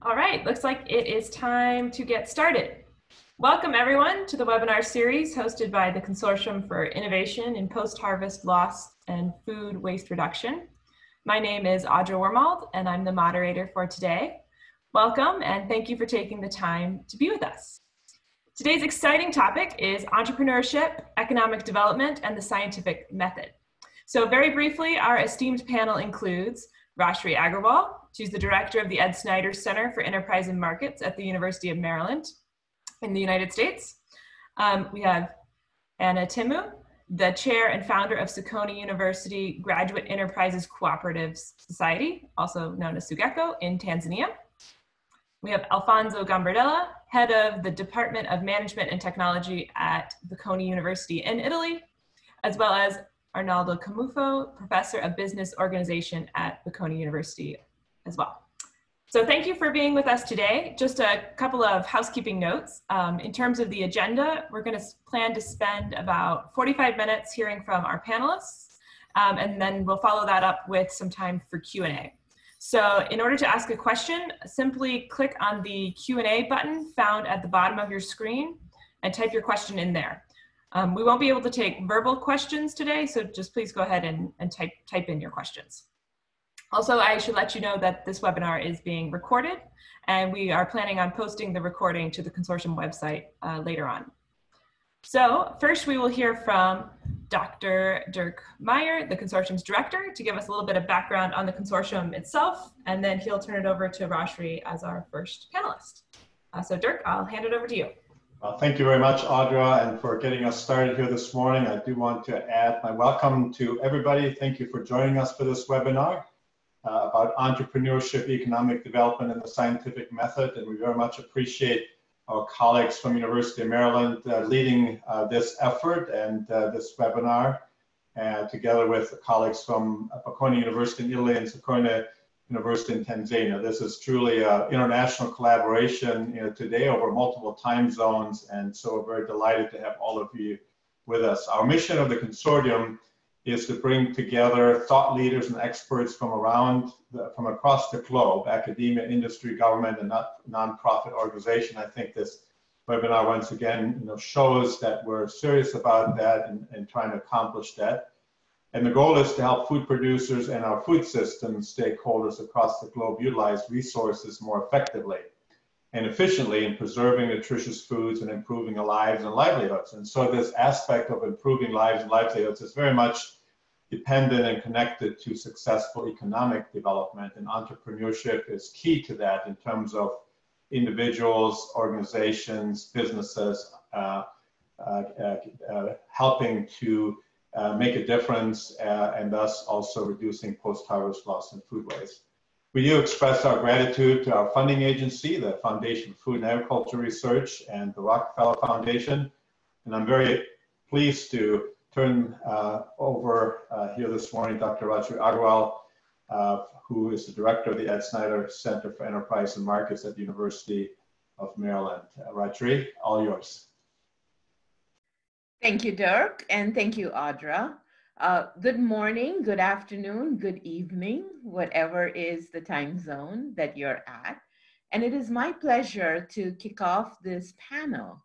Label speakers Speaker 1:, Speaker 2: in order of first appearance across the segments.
Speaker 1: All right, looks like it is time to get started. Welcome everyone to the webinar series hosted by the Consortium for Innovation in Post-Harvest Loss and Food Waste Reduction. My name is Audra Wormald and I'm the moderator for today. Welcome and thank you for taking the time to be with us. Today's exciting topic is entrepreneurship, economic development, and the scientific method. So very briefly, our esteemed panel includes Rashri Agrawal. She's the director of the Ed Snyder Center for Enterprise and Markets at the University of Maryland in the United States. We have Anna Timu, the chair and founder of Sokoine University Graduate Enterprises Cooperative Society, also known as SUGECO, in Tanzania. We have Alfonso Gambardella, head of the Department of Management and Technology at Bocconi University in Italy, as well as Arnaldo Camufo, professor of business organization at Bocconi University as well. So thank you for being with us today. Just a couple of housekeeping notes. In terms of the agenda, we're going to plan to spend about 45 minutes hearing from our panelists, and then we'll follow that up with some time for Q&A. So in order to ask a question, simply click on the Q&A button found at the bottom of your screen and type your question in there. We won't be able to take verbal questions today, so just please go ahead and type in your questions. Also, I should let you know that this webinar is being recorded, and we are planning on posting the recording to the Consortium website later on. So first we will hear from Dr. Dirk Meyer, the Consortium's director, to give us a little bit of background on the Consortium itself, and then he'll turn it over to Rashri as our first panelist. So Dirk, I'll hand it over to you.
Speaker 2: Thank you very much, Audra, and for getting us started here this morning. I do want to add my welcome to everybody. Thank you for joining us for this webinar about entrepreneurship, economic development, and the scientific method. And we very much appreciate our colleagues from University of Maryland leading this effort and this webinar, together with colleagues from Bocconi University in Italy and Sokoine University in Tanzania. This is truly an international collaboration today over multiple time zones, and so we're very delighted to have all of you with us. Our mission of the consortium is to bring together thought leaders and experts from across the globe, academia, industry, government, and nonprofit organization. I think this webinar once again shows that we're serious about that and trying to accomplish that. And the goal is to help food producers and our food system stakeholders across the globe utilize resources more effectively and efficiently in preserving nutritious foods and improving the lives and livelihoods. And so this aspect of improving lives and livelihoods is very much dependent and connected to successful economic development, and entrepreneurship is key to that in terms of individuals, organizations, businesses, helping to make a difference and thus also reducing post-harvest loss and food waste. We do express our gratitude to our funding agency, the Foundation for Food and Agriculture Research, and the Rockefeller Foundation. And I'm very pleased to turn over here this morning Dr. Rashri Agrawal, who is the director of the Ed Snyder Center for Enterprise and Markets at the University of Maryland. Rashri, all yours.
Speaker 3: Thank you, Dirk, and thank you, Audra. Good morning, good afternoon, good evening, whatever is the time zone that you're at. And it is my pleasure to kick off this panel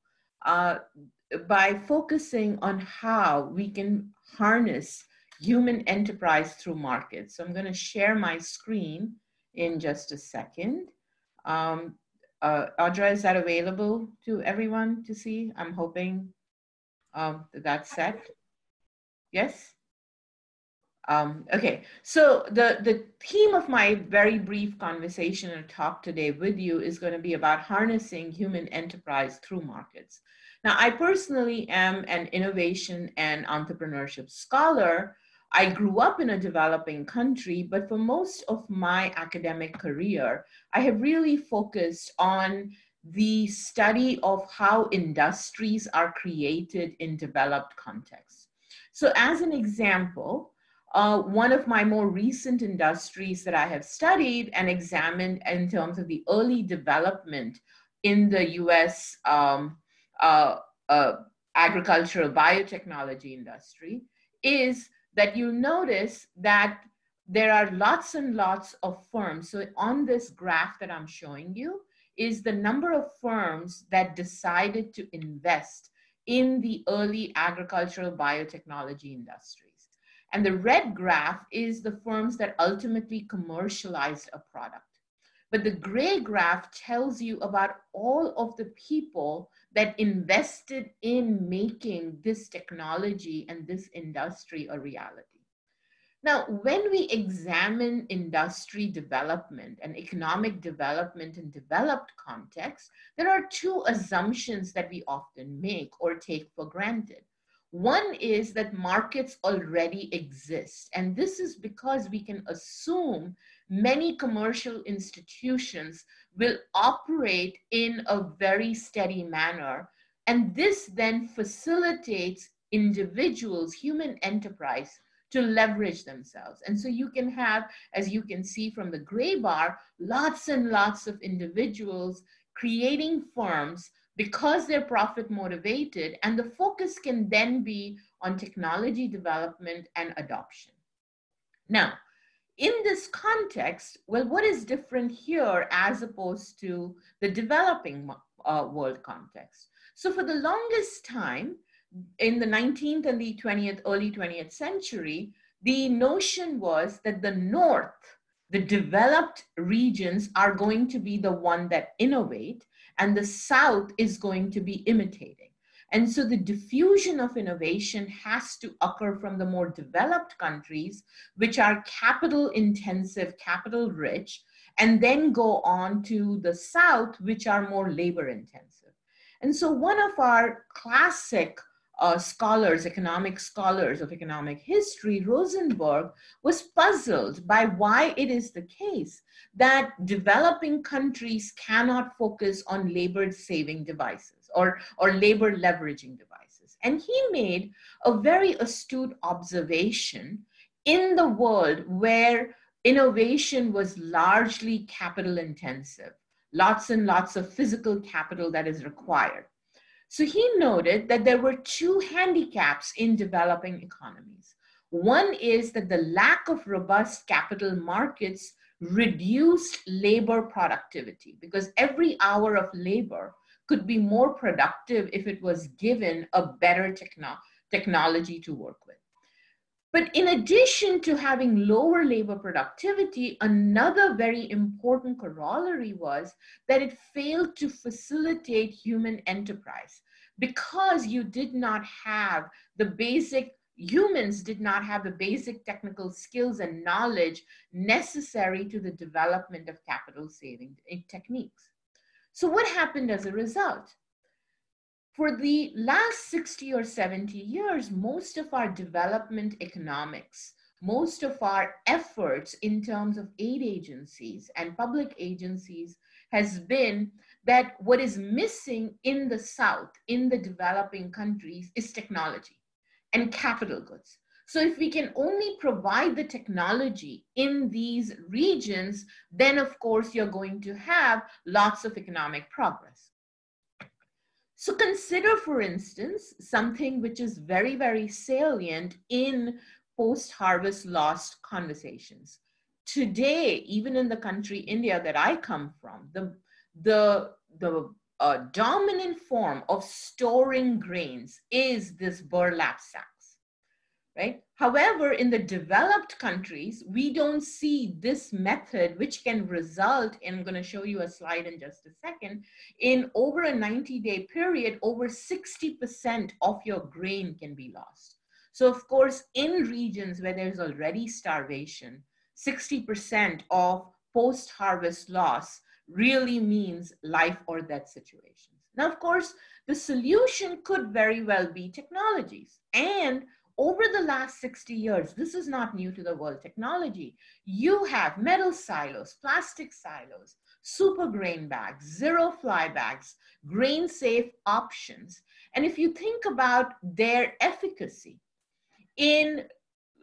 Speaker 3: by focusing on how we can harness human enterprise through markets. So I'm going to share my screen in just a second. Audra, is that available to everyone to see? I'm hoping that's set. Yes? Okay, so the theme of my very brief conversation and talk today with you is going to be about harnessing human enterprise through markets. Now, I personally am an innovation and entrepreneurship scholar. I grew up in a developing country, but for most of my academic career, I have really focused on the study of how industries are created in developed contexts. So as an example, one of my more recent industries that I have studied and examined in terms of the early development in the US agricultural biotechnology industry is that you notice that there are lots and lots of firms. So on this graph that I'm showing you is the number of firms that decided to invest in the early agricultural biotechnology industries. And the red graph is the firms that ultimately commercialized a product. But the gray graph tells you about all of the people that invested in making this technology and this industry a reality. Now, when we examine industry development and economic development in developed contexts, there are two assumptions that we often make or take for granted. One is that markets already exist, and this is because we can assume many commercial institutions will operate in a very steady manner, and this then facilitates individuals, human enterprise, to leverage themselves. And so you can have, as you can see from the gray bar, lots and lots of individuals creating firms because they're profit motivated, and the focus can then be on technology development and adoption. Now, in this context, well, what is different here as opposed to the developing world context? So for the longest time, in the 19th and the 20th, early 20th century, the notion was that the North, the developed regions, are going to be the one that innovate, and the South is going to be imitating. And so the diffusion of innovation has to occur from the more developed countries, which are capital intensive, capital rich, and then go on to the South, which are more labor intensive. And so one of our classic scholars, economic scholars of economic history, Rosenberg, was puzzled by why it is the case that developing countries cannot focus on labor saving devices or labor leveraging devices. And he made a very astute observation in the world where innovation was largely capital intensive, lots and lots of physical capital that is required. So he noted that there were two handicaps in developing economies. One is that the lack of robust capital markets reduced labor productivity, because every hour of labor could be more productive if it was given a better technology to work with. But in addition to having lower labor productivity, another very important corollary was that it failed to facilitate human enterprise, because you did not have the basic, humans did not have the basic technical skills and knowledge necessary to the development of capital saving techniques. So what happened as a result? For the last 60 or 70 years, most of our development economics, most of our efforts in terms of aid agencies and public agencies has been that what is missing in the South, in the developing countries, is technology and capital goods. So if we can only provide the technology in these regions, then of course you're going to have lots of economic progress. So consider, for instance, something which is very, very salient in post-harvest loss conversations. Today, even in the country India that I come from, the dominant form of storing grains is this burlap sacks, right? However, in the developed countries, we don't see this method, which can result in, I'm going to show you a slide in just a second, in over a 90-day period, over 60% of your grain can be lost. So of course, in regions where there's already starvation, 60% of post-harvest loss really means life or death situations. Now, of course, the solution could very well be technologies. And over the last 60 years, this is not new to the world technology. You have metal silos, plastic silos, super grain bags, zero fly bags, grain safe options. And if you think about their efficacy in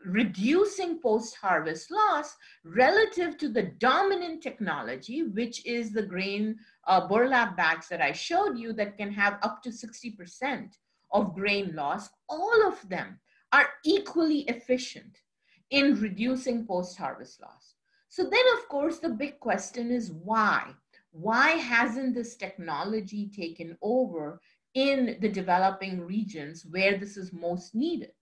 Speaker 3: reducing post-harvest loss relative to the dominant technology, which is the grain burlap bags that I showed you that can have up to 60% of grain loss, all of them are equally efficient in reducing post-harvest loss. So then, of course, the big question is why? Why hasn't this technology taken over in the developing regions where this is most needed?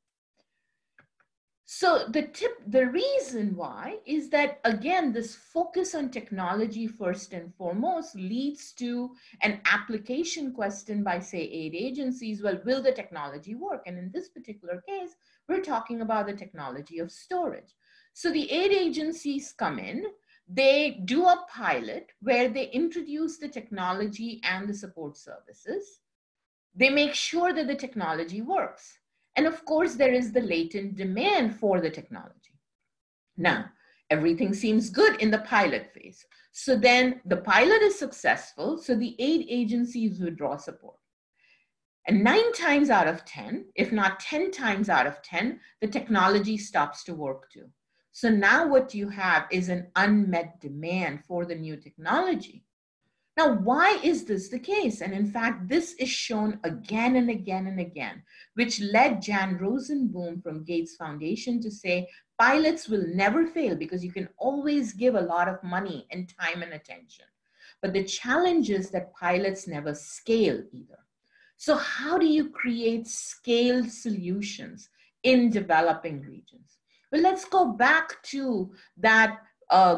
Speaker 3: So the reason why is that, again, this focus on technology first and foremost leads to an application question by, say, aid agencies. Well, will the technology work? And in this particular case, we're talking about the technology of storage. So the aid agencies come in, they do a pilot where they introduce the technology and the support services. They make sure that the technology works. And of course, there is the latent demand for the technology. Now, everything seems good in the pilot phase. So then the pilot is successful, so the aid agencies withdraw support. And 9 times out of 10, if not 10 times out of 10, the technology stops to work too. So now what you have is an unmet demand for the new technology. Now, why is this the case? And in fact, this is shown again and again and again, which led Jan Rosenboom from Gates Foundation to say, pilots will never fail because you can always give a lot of money and time and attention. But the challenge is that pilots never scale either. So how do you create scaled solutions in developing regions? Well, let's go back to that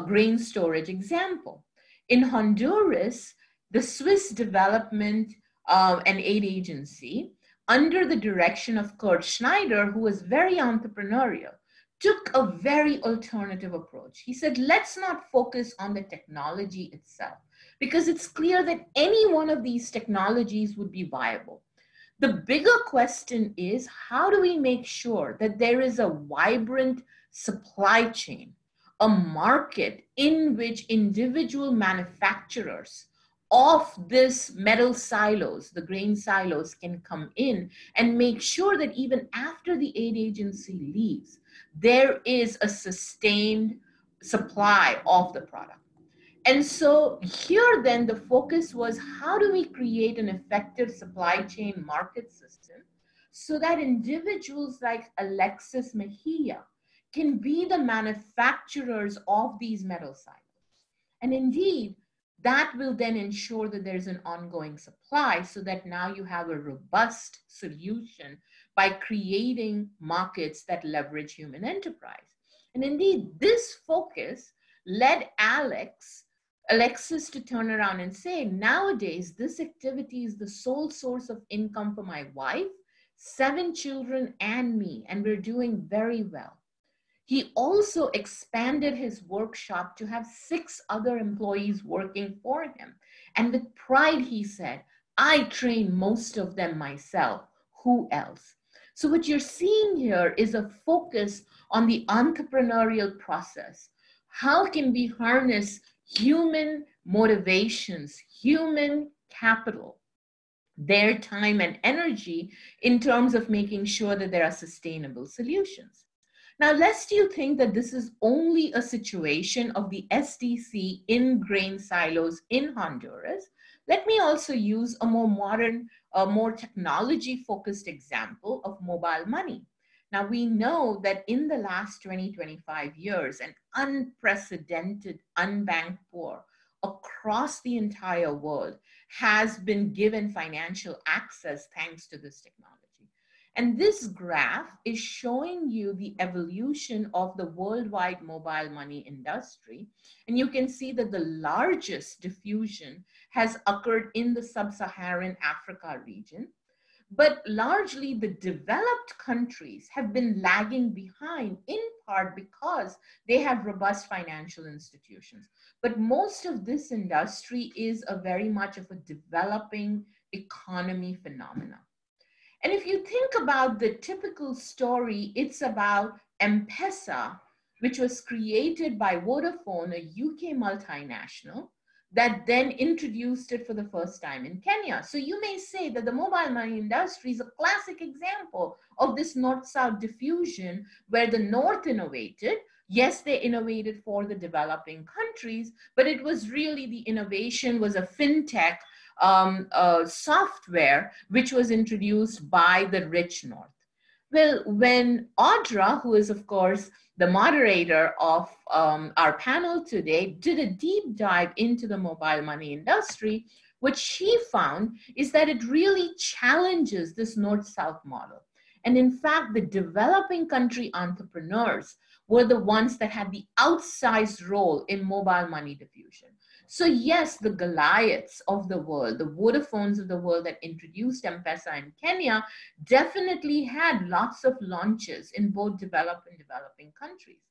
Speaker 3: grain storage example. In Honduras, the Swiss Development and Aid Agency, under the direction of Kurt Schneider, who was very entrepreneurial, took a very alternative approach. He said, let's not focus on the technology itself, because it's clear that any one of these technologies would be viable. The bigger question is, how do we make sure that there is a vibrant supply chain, a market in which individual manufacturers of this metal silos, the grain silos, can come in and make sure that even after the aid agency leaves, there is a sustained supply of the product. And so here then the focus was, how do we create an effective supply chain market system so that individuals like Alexis Mejia can be the manufacturers of these metal silos. And indeed, that will then ensure that there's an ongoing supply so that now you have a robust solution by creating markets that leverage human enterprise. And indeed, this focus led Alexis to turn around and say, nowadays, this activity is the sole source of income for my wife, 7 children, and me, and we're doing very well. He also expanded his workshop to have 6 other employees working for him. And with pride, he said, I train most of them myself. Who else? So what you're seeing here is a focus on the entrepreneurial process. How can we harness human motivations, human capital, their time and energy in terms of making sure that there are sustainable solutions? Now, lest you think that this is only a situation of the SDC in grain silos in Honduras, let me also use a more modern, more technology-focused example of mobile money. Now, we know that in the last 20-25 years, an unprecedented unbanked poor across the entire world has been given financial access thanks to this technology. And this graph is showing you the evolution of the worldwide mobile money industry. And you can see that the largest diffusion has occurred in the sub-Saharan Africa region. But largely the developed countries have been lagging behind, in part because they have robust financial institutions. But most of this industry is a very much of a developing economy phenomenon. And if you think about the typical story, it's about M-Pesa, which was created by Vodafone, a UK multinational, that then introduced it for the first time in Kenya. So you may say that the mobile money industry is a classic example of this north-south diffusion where the North innovated. Yes, they innovated for the developing countries, but it was really the innovation was a fintech software which was introduced by the rich North. Well, when Audra, who is of course the moderator of our panel today, did a deep dive into the mobile money industry, what she found is that it really challenges this North-South model. And in fact, the developing country entrepreneurs were the ones that had the outsized role in mobile money diffusion. So yes, the Goliaths of the world, the Vodafones of the world that introduced M-Pesa in Kenya definitely had lots of launches in both developed and developing countries.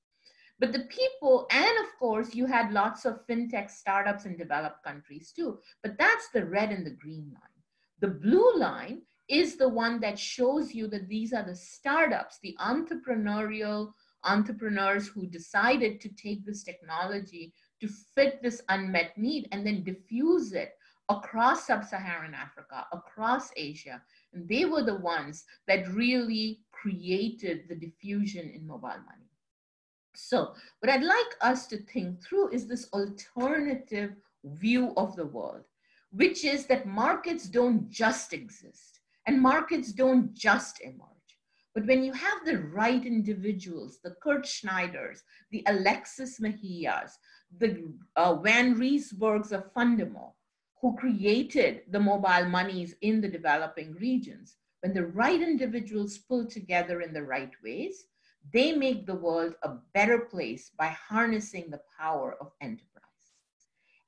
Speaker 3: But the people, and of course, you had lots of fintech startups in developed countries too. But that's the red and the green line. The blue line is the one that shows you that these are the startups, the entrepreneurial entrepreneurs who decided to take this technology to fit this unmet need and then diffuse it across sub-Saharan Africa, across Asia. And they were the ones that really created the diffusion in mobile money. So what I'd like us to think through is this alternative view of the world, which is that markets don't just exist and markets don't just emerge. But when you have the right individuals, the Kurt Schneiders, the Alexis Mejias, the Van Riesbergs of Fundamo, who created the mobile monies in the developing regions, when the right individuals pull together in the right ways, they make the world a better place by harnessing the power of enterprise.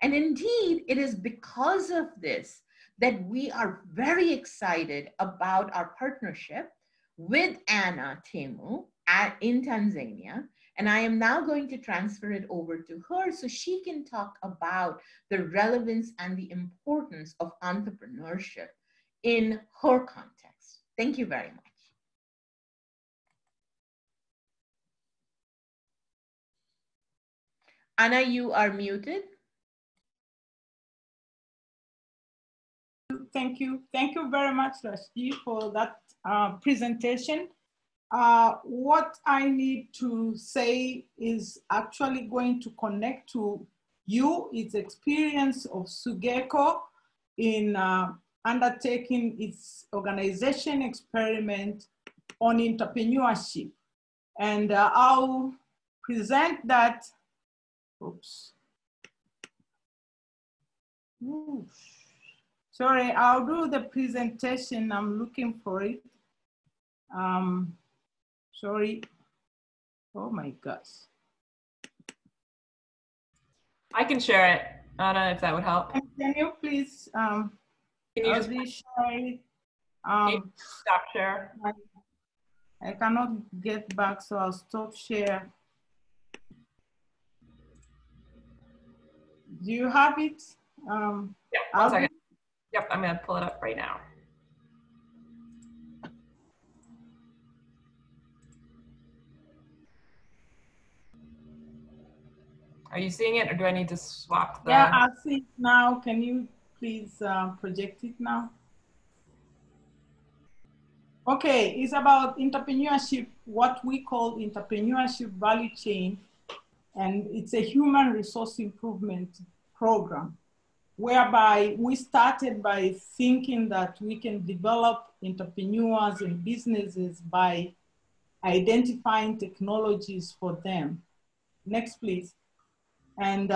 Speaker 3: And indeed, it is because of this that we are very excited about our partnership with Anna Temu in Tanzania. And I am now going to transfer it over to her so she can talk about the relevance and the importance of entrepreneurship in her context. Thank you very much. Anna, you are muted.
Speaker 4: Thank you. Thank you very much, Rashdi, for that presentation. What I need to say is actually going to connect to its experience of Sugeko in undertaking its organization experiment on entrepreneurship. And I'll present that. Oops. Oof. Sorry, I'll do the presentation. I'm looking for it. Sorry. Oh my gosh.
Speaker 1: I can share it, Anna, if that would help.
Speaker 4: Can you please,
Speaker 1: can you just
Speaker 4: share it?
Speaker 1: stop share?
Speaker 4: I cannot get back, so I'll stop share. Do you have it?
Speaker 1: Yeah, one second. Yep, I'm gonna pull it up right now. Are you seeing it, or do I need to swap the?
Speaker 4: Yeah, I see it now. Can you please project it now? Okay, it's about entrepreneurship, what we call entrepreneurship value chain, and it's a human resource improvement program, whereby we started by thinking that we can develop entrepreneurs and businesses by identifying technologies for them. Next, please. And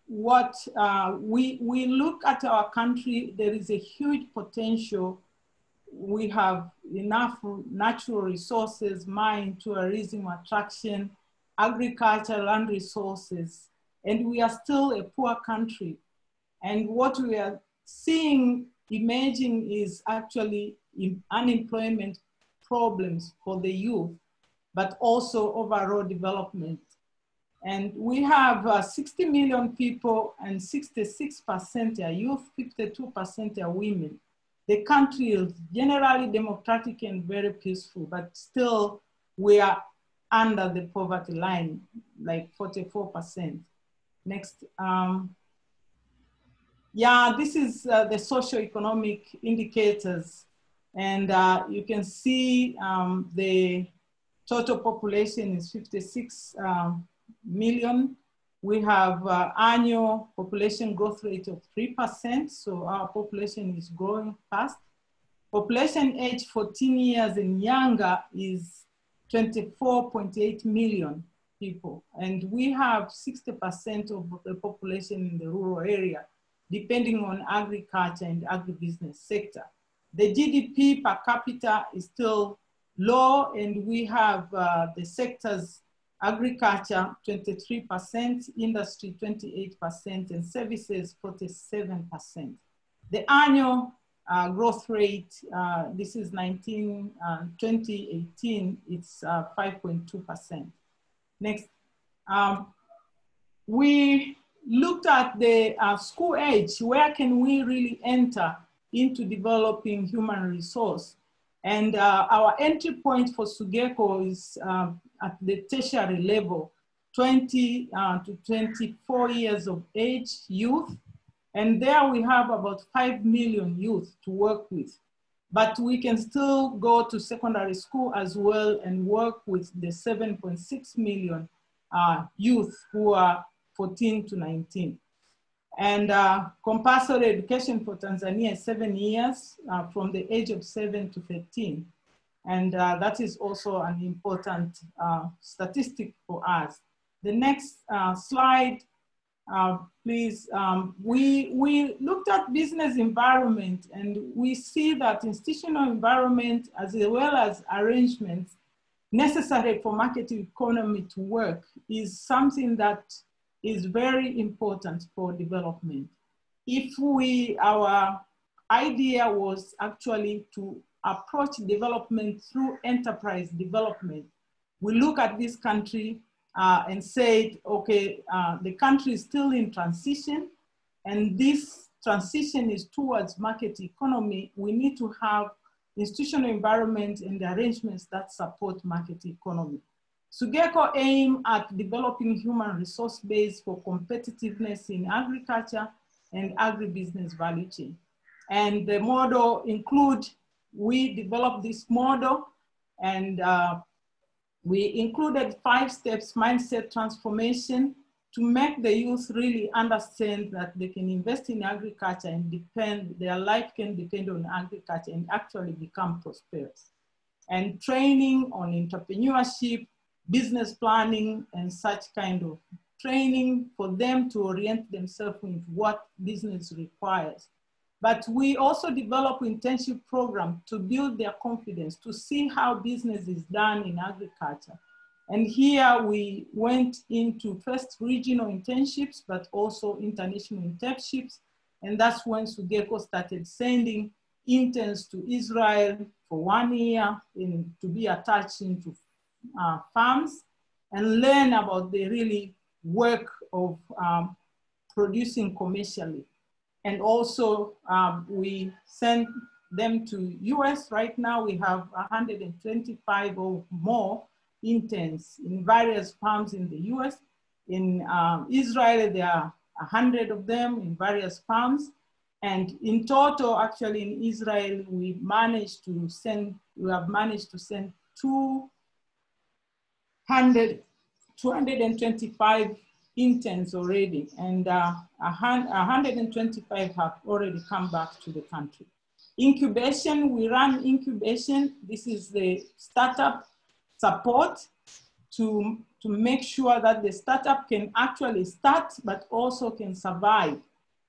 Speaker 4: we look at our country, there is a huge potential. We have enough natural resources, mine, tourism, attraction, agriculture, land resources, and we are still a poor country. And what we are seeing emerging is actually unemployment problems for the youth, but also overall development. And we have 60 million people and 66% are youth, 52% are women. The country is generally democratic and very peaceful, but still we are under the poverty line, like 44%. Next. Yeah, this is the socioeconomic indicators. And you can see the total population is 56 million. We have annual population growth rate of 3%, so our population is growing fast. Population age 14 years and younger is 24.8 million people. And we have 60% of the population in the rural area, depending on agriculture and agribusiness sector. The GDP per capita is still low, and we have the sectors agriculture 23%, industry 28%, and services 47%. The annual growth rate, this is 2018, it's 5.2%. Next. We looked at the school age. Where can we really enter into developing human resource? And our entry point for SUGECO is at the tertiary level, 20 to 24 years of age youth. And there we have about 5 million youth to work with. But we can still go to secondary school as well and work with the 7.6 million youth who are 14 to 19. And compulsory education for Tanzania is 7 years from the age of 7 to 13. And that is also an important statistic for us. The next slide, please. We looked at business environment, and we see that institutional environment as well as arrangements necessary for market economy to work is something that is very important for development. If our idea was actually to approach development through enterprise development, we look at this country and said, okay, the country is still in transition, and this transition is towards market economy. We need to have institutional environment and the arrangements that support market economy. SUGECO aim at developing human resource base for competitiveness in agriculture and agribusiness value chain. And the model we developed this model, and we included 5 steps mindset transformation to make the youth really understand that they can invest in agriculture and their life can depend on agriculture and actually become prosperous. And training on entrepreneurship, business planning, and such kind of training for them to orient themselves with what business requires. But we also develop internship program to build their confidence, to see how business is done in agriculture. And here we went into first regional internships, but also international internships. And that's when SUGECO started sending interns to Israel for 1 year to be attached into farms and learn about the really work of producing commercially. And also we sent them to US. Right now we have 125 or more interns in various farms in the US. In Israel, there are 100 of them in various farms. And in total, actually in Israel, we have managed to send 225 interns already, and 125 have already come back to the country. Incubation, we run incubation. This is the startup support to make sure that the startup can actually start, but also can survive.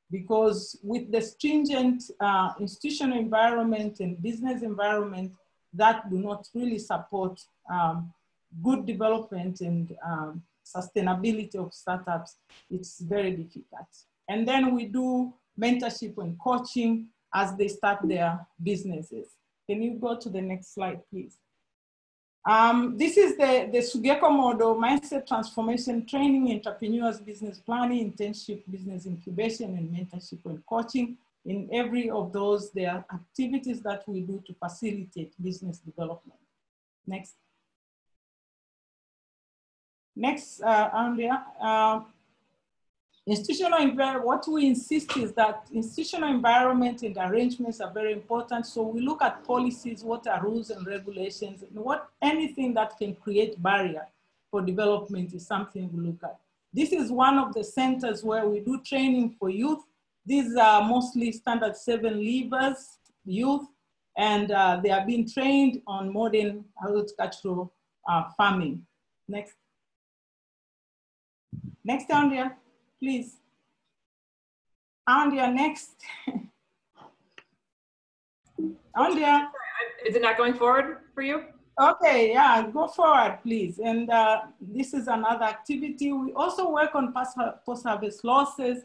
Speaker 4: Because with the stringent institutional environment and business environment that do not really support good development and sustainability of startups, it's very difficult. And then we do mentorship and coaching as they start their businesses. Can you go to the next slide, please? This is the SUGECO model: mindset transformation, training, entrepreneurs, business planning, internship, business incubation, and mentorship and coaching. In every of those, there are activities that we do to facilitate business development. Next. Next, Andrea. What we insist is that institutional environment and arrangements are very important. So we look at policies, what are rules and regulations, and anything that can create barrier for development is something we look at. This is one of the centers where we do training for youth. These are mostly standard 7 leavers, youth, and they are being trained on modern agricultural farming. Next. Next, Andrea, please. Andrea, next. Andrea.
Speaker 1: Is it not going forward for you?
Speaker 4: Okay, yeah, go forward, please. And this is another activity. We also work on post-harvest losses.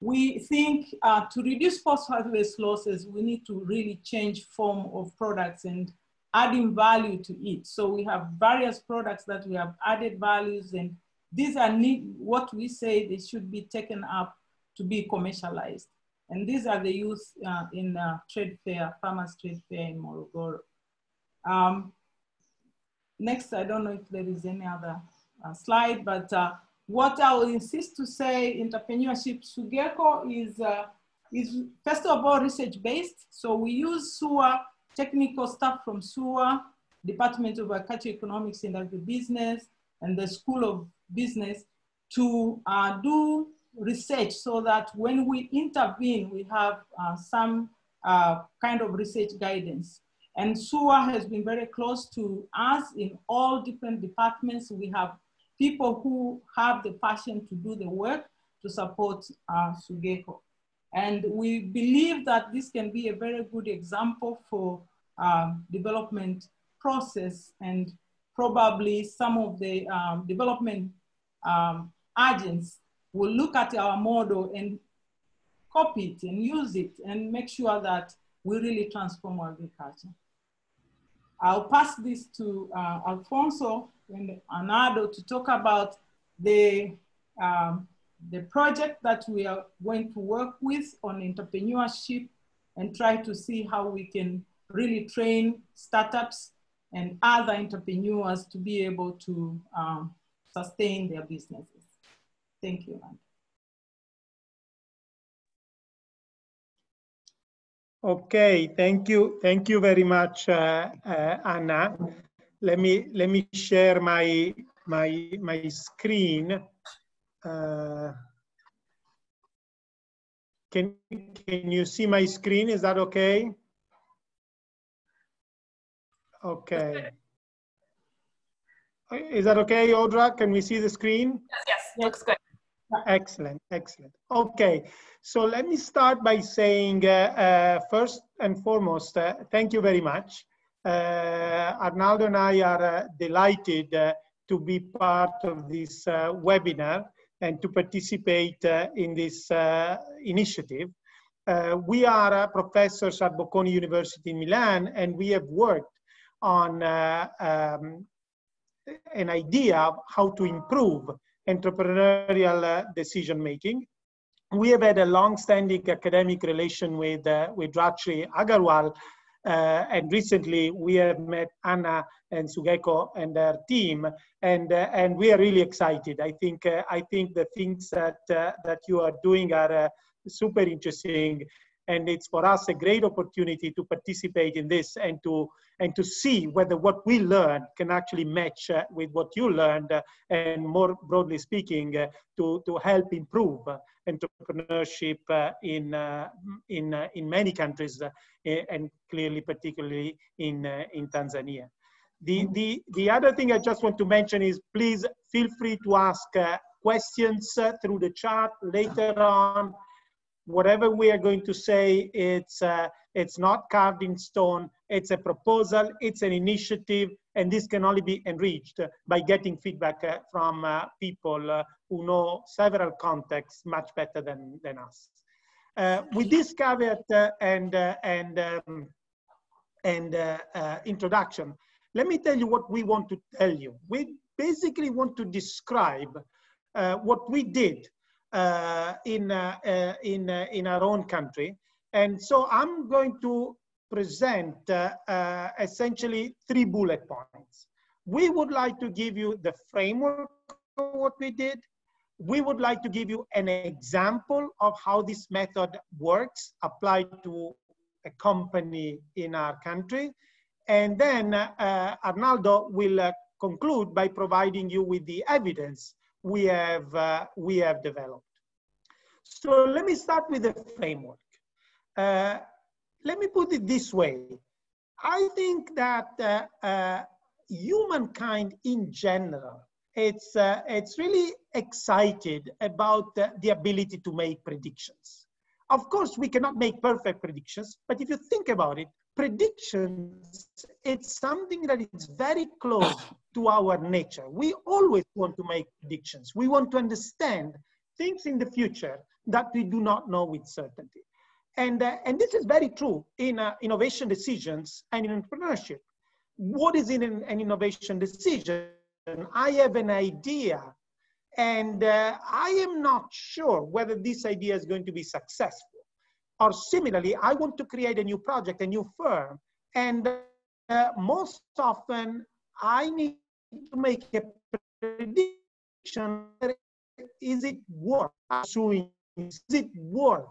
Speaker 4: We think to reduce post-harvest losses, we need to really change form of products and adding value to it. So we have various products that we have added values, and these are what we say they should be taken up to be commercialized. And these are the youth in trade fair, farmers trade fair in Morogoro. Next, I don't know if there is any other slide, but what I will insist to say, entrepreneurship SUGECO is first of all research-based. So we use SUA, technical staff from SUA, Department of Agriculture, Economics and Agribusiness, and the School of Business to do research so that when we intervene, we have some kind of research guidance. And SUA has been very close to us in all different departments. We have people who have the passion to do the work to support SUGECO. And we believe that this can be a very good example for development process, and probably some of the development agents will look at our model and copy it and use it and make sure that we really transform agriculture. I'll pass this to Alfonso and Anado to talk about the project that we are going to work with on entrepreneurship and try to see how we can really train startups and other entrepreneurs to be able to sustain their businesses. Thank you.
Speaker 5: Okay, thank you very much, Anna. Let me share my screen. Can you see my screen? Is that okay? Okay. Is that okay, Audra? Can we see the screen?
Speaker 1: Yes, looks good.
Speaker 5: Excellent, excellent. Okay, so let me start by saying first and foremost, thank you very much. Arnaldo and I are delighted to be part of this webinar and to participate in this initiative. We are professors at Bocconi University in Milan, and we have worked on an idea of how to improve entrepreneurial decision-making. We have had a long-standing academic relation with Rajshri Agarwal, and recently we have met Anna and SUGECO and their team, and we are really excited. I think the things that you are doing are super interesting, and it's for us a great opportunity to participate in this and to see whether what we learn can actually match with what you learned, and more broadly speaking, to help improve entrepreneurship in many countries, and clearly, particularly in Tanzania. The other thing I just want to mention is, please feel free to ask questions through the chat later on. Whatever we are going to say, it's not carved in stone. It's a proposal, it's an initiative, and this can only be enriched by getting feedback from people who know several contexts much better than us. With this caveat and introduction, let me tell you what we want to tell you. We basically want to describe what we did in our own country. And so I'm going to present essentially 3 bullet points. We would like to give you the framework of what we did. We would like to give you an example of how this method works applied to a company in our country. And then Arnaldo will conclude by providing you with the evidence we have developed. So let me start with the framework. Let me put it this way. I think that humankind in general, it's really excited about the ability to make predictions. Of course, we cannot make perfect predictions, but if you think about it, predictions, it's something that is very close to our nature. We always want to make predictions. We want to understand things in the future that we do not know with certainty. And this is very true in innovation decisions and in entrepreneurship. What is in an innovation decision? I have an idea, and I am not sure whether this idea is going to be successful. Or similarly, I want to create a new project, a new firm, and most often I need to make a prediction. Is it worth pursuing? Is it worth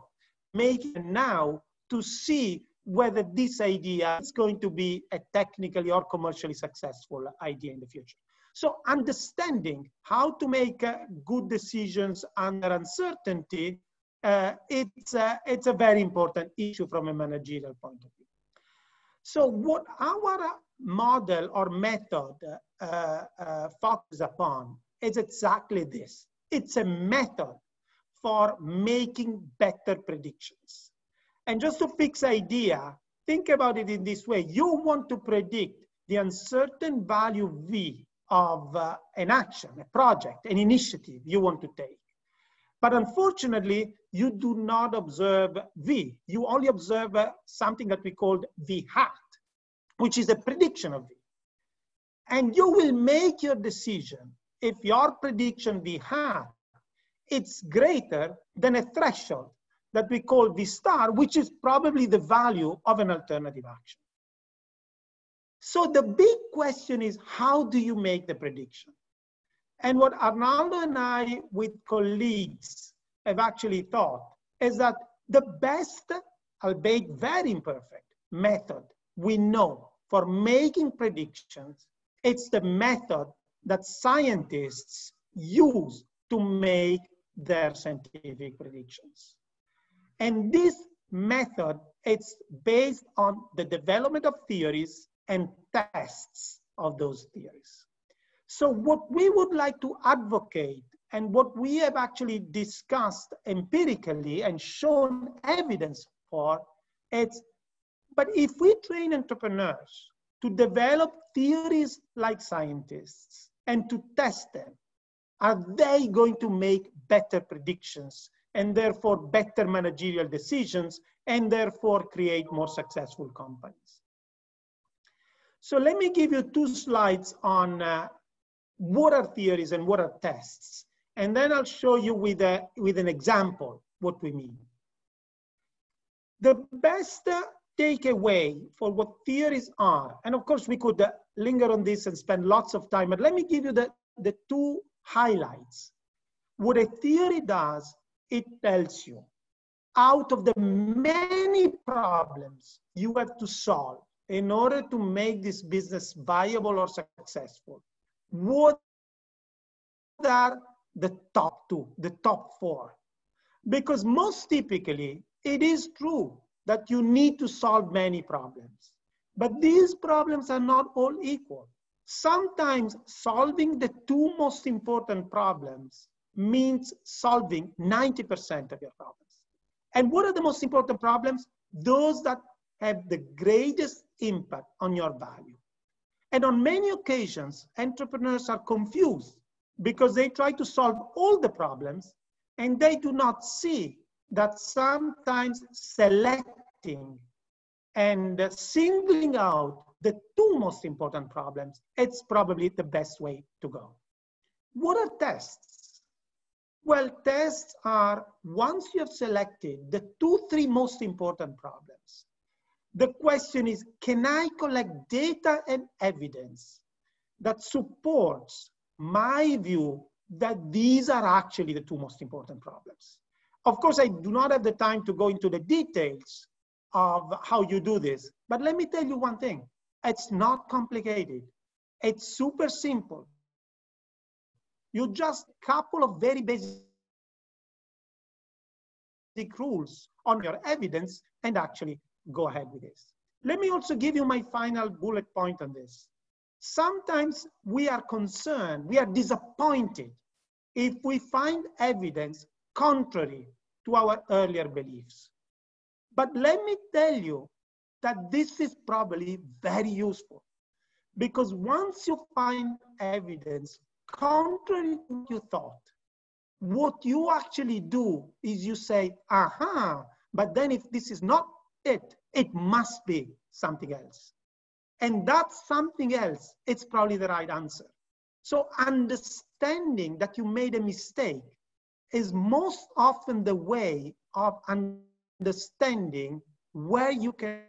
Speaker 5: making it now to see whether this idea is going to be a technically or commercially successful idea in the future? So understanding how to make good decisions under uncertainty, it's a very important issue from a managerial point of view. So what our model or method focuses upon is exactly this. It's a method for making better predictions. And just to fix idea, think about it in this way. You want to predict the uncertain value V of an action, a project, an initiative you want to take. But unfortunately, you do not observe V. You only observe something that we call V hat, which is a prediction of V. And you will make your decision if your prediction V hat, it's greater than a threshold that we call V star, which is probably the value of an alternative action. So the big question is, how do you make the prediction? And what Arnaldo and I, with colleagues, have actually thought is that the best, albeit very imperfect, method we know for making predictions, it's the method that scientists use to make their scientific predictions. And this method, it's based on the development of theories and tests of those theories. So what we would like to advocate and what we have actually discussed empirically and shown evidence for, it's, but if we train entrepreneurs to develop theories like scientists and to test them, are they going to make better predictions and therefore better managerial decisions and therefore create more successful companies? So let me give you 2 slides on what are theories and what are tests. And then I'll show you with an example what we mean. The best takeaway for what theories are, and of course we could linger on this and spend lots of time, but let me give you the 2 highlights. What a theory does, it tells you out of the many problems you have to solve in order to make this business viable or successful, what are the top 2, the top 4? Because most typically, it is true that you need to solve many problems, but these problems are not all equal. Sometimes solving the 2 most important problems means solving 90% of your problems. And what are the most important problems? Those that have the greatest impact on your value. And on many occasions, entrepreneurs are confused because they try to solve all the problems and they do not see that sometimes selecting and singling out the 2 most important problems, it's probably the best way to go. What are tests? Well, tests are, once you have selected the 2-3 most important problems, the question is, can I collect data and evidence that supports my view that these are actually the 2 most important problems? Of course, I do not have the time to go into the details of how you do this, but let me tell you one thing. It's not complicated. It's super simple. You just couple of very basic rules on your evidence and actually go ahead with this. Let me also give you my final bullet point on this. Sometimes we are concerned, we are disappointed if we find evidence contrary to our earlier beliefs. But let me tell you that this is probably very useful, because once you find evidence contrary to what you thought, what you actually do is you say, aha, but then if this is not it, it must be something else. And that something else, it's probably the right answer. So understanding that you made a mistake is most often the way of understanding where you can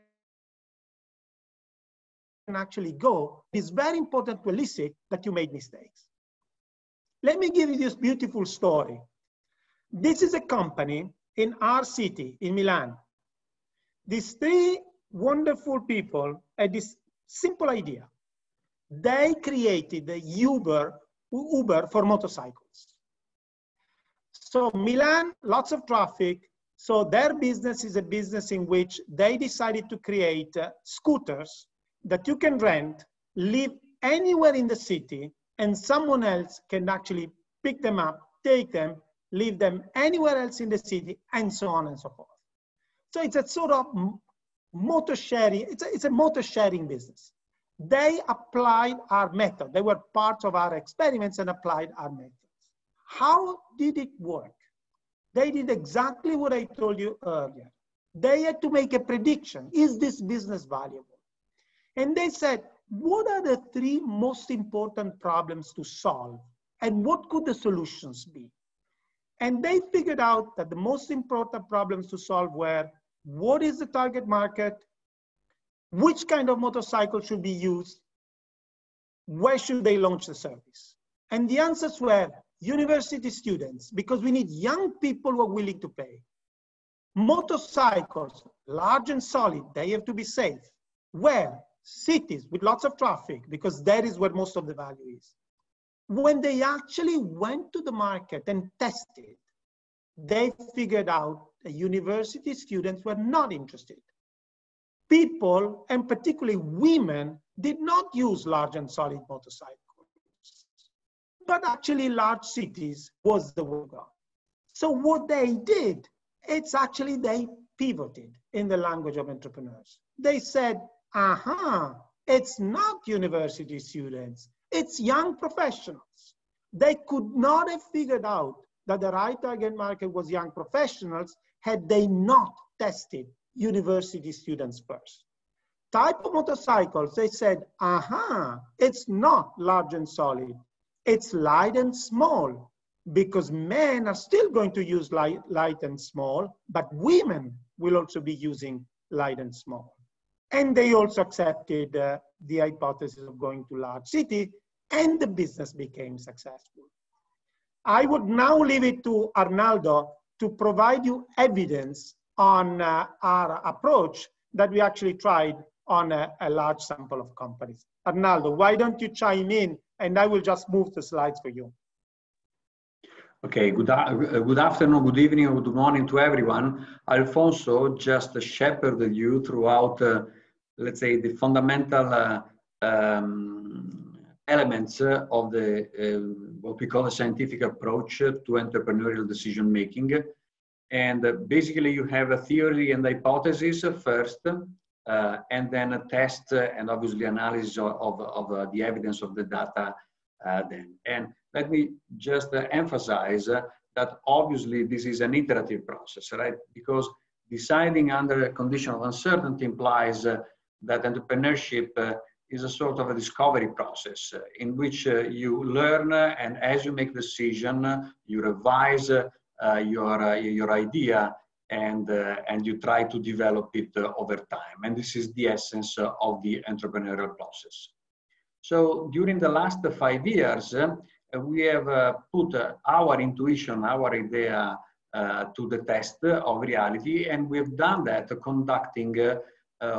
Speaker 5: actually go. It is very important to elicit that you made mistakes. Let me give you this beautiful story. This is a company in our city, in Milan. These three wonderful people had this simple idea. They created the Uber for motorcycles. So Milan, lots of traffic. So their business is a business in which they decided to create scooters that you can rent, live anywhere in the city, and someone else can actually pick them up, take them, leave them anywhere else in the city, and so on and so forth. So it's a sort of motor sharing, it's a motor sharing business. They applied our method. They were part of our experiments and applied our methods. How did it work? They did exactly what I told you earlier. They had to make a prediction. Is this business valuable? And they said, what are the three most important problems to solve? And what could the solutions be? And they figured out that the most important problems to solve were, what is the target market? Which kind of motorcycle should be used? Where should they launch the service? And the answers were university students, because we need young people who are willing to pay. Motorcycles, large and solid, they have to be safe. Where? Cities with lots of traffic, because that is where most of the value is. When they actually went to the market and tested, they figured out that university students were not interested. People, and particularly women, did not use large and solid motorcycles. But actually large cities was the way to go. So what they did, it's actually they pivoted in the language of entrepreneurs. They said, aha, it's not university students, it's young professionals. They could not have figured out that the right target market was young professionals had they not tested university students first. Type of motorcycles, they said, aha, it's not large and solid, it's light and small, because men are still going to use light and small, but women will also be using light and small. And they also accepted the hypothesis of going to large city, and the business became successful. I would now leave it to Arnaldo to provide you evidence on our approach that we actually tried on a large sample of companies. Arnaldo, why don't you chime in, and I will just move the slides for you.
Speaker 6: Okay, good afternoon, good evening, or good morning to everyone. Alfonso just shepherded you throughout, let's say, the fundamental elements of the what we call a scientific approach to entrepreneurial decision making. And basically you have a theory and hypothesis first, and then a test and obviously analysis of the evidence of the data then. And let me just emphasize that obviously this is an iterative process, right? Because deciding under a condition of uncertainty implies that entrepreneurship is a sort of a discovery process in which you learn, and as you make decision, you revise your idea, and you try to develop it over time. And this is the essence of the entrepreneurial process. So during the last 5 years, we have put our intuition, our idea to the test of reality, and we've done that conducting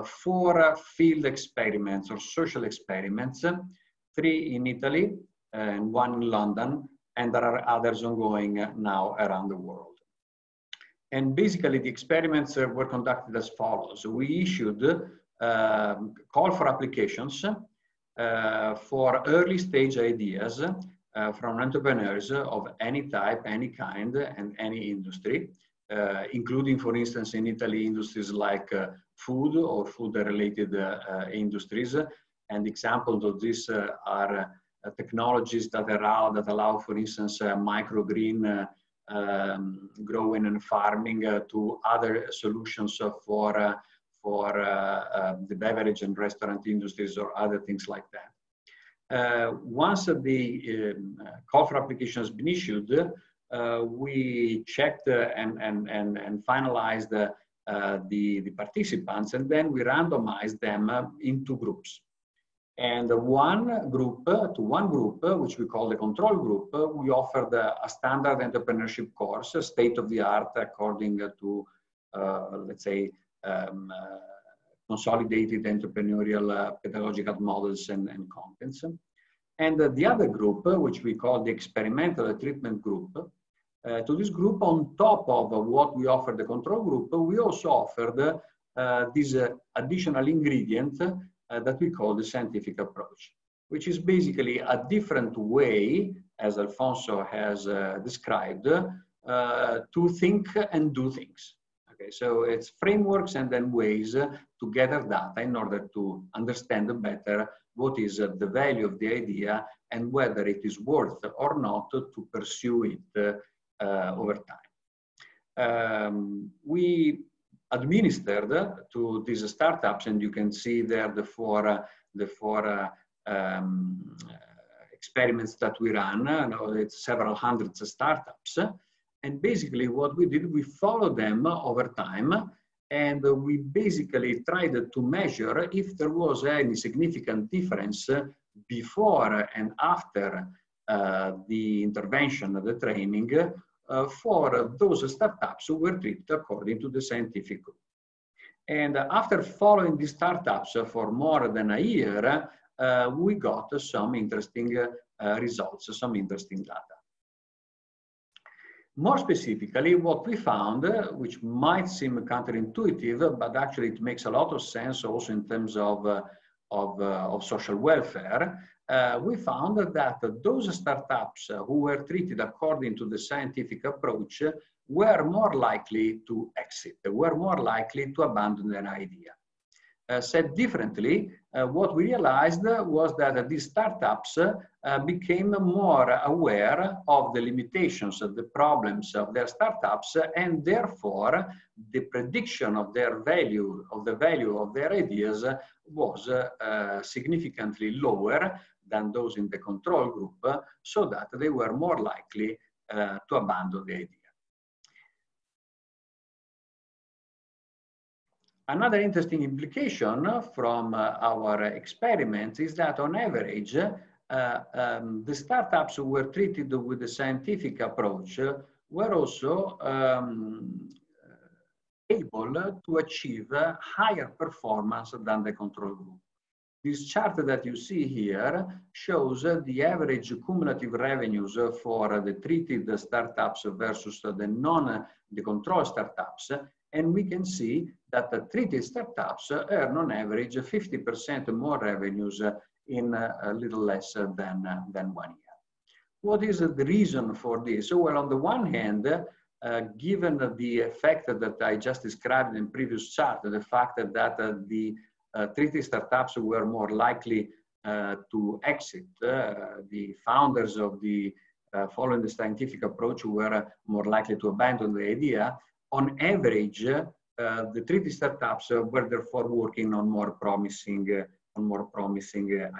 Speaker 6: 4 field experiments or social experiments, 3 in Italy and 1 in London, and there are others ongoing now around the world. And basically the experiments were conducted as follows. We issued call for applications for early stage ideas from entrepreneurs of any type, any kind, and any industry, including, for instance, in Italy, industries like food or food-related industries. And examples of this are technologies that allow, for instance, microgreen growing and farming to other solutions for the beverage and restaurant industries or other things like that. Once the call for application has been issued, we checked and finalized the participants, and then we randomized them into groups. And one group, which we call the control group, we offered a standard entrepreneurship course, state of the art, according to, let's say, consolidated entrepreneurial pedagogical models and contents. And the other group, which we call the experimental treatment group, to this group, on top of what we offered the control group, we also offered this additional ingredient that we call the scientific approach, which is basically a different way, as Alfonso has described, to think and do things. Okay, so it's frameworks and then ways to gather data in order to understand better what is the value of the idea and whether it is worth or not to pursue it over time. We administered to these startups, and you can see there the four experiments that we ran. It's several hundreds of startups. And basically what we did, we followed them over time, and we basically tried to measure if there was any significant difference before and after the intervention, the training, for those startups who were treated according to the scientific group. And after following these startups for more than a year, we got some interesting results, some interesting data. More specifically, what we found, which might seem counterintuitive, but actually it makes a lot of sense also in terms of social welfare, we found that those startups who were treated according to the scientific approach were more likely to exit, were more likely to abandon their idea. Said differently, what we realized was that these startups became more aware of the limitations of the problems of their startups, and therefore the prediction of their value, of the value of their ideas, was significantly lower than those in the control group, so that they were more likely to abandon the idea. Another interesting implication from our experiments is that on average, the startups who were treated with the scientific approach were also able to achieve higher performance than the control group. This chart that you see here shows the average cumulative revenues for the treated startups versus the control startups. And we can see that the treated startups earn on average 50% more revenues in a little less than 1 year. What is the reason for this? Well, on the one hand, given the effect that I just described in previous chart, the fact that the treated startups were more likely to exit, the founders of the following the scientific approach were more likely to abandon the idea. On average, the treated startups were therefore working on more promising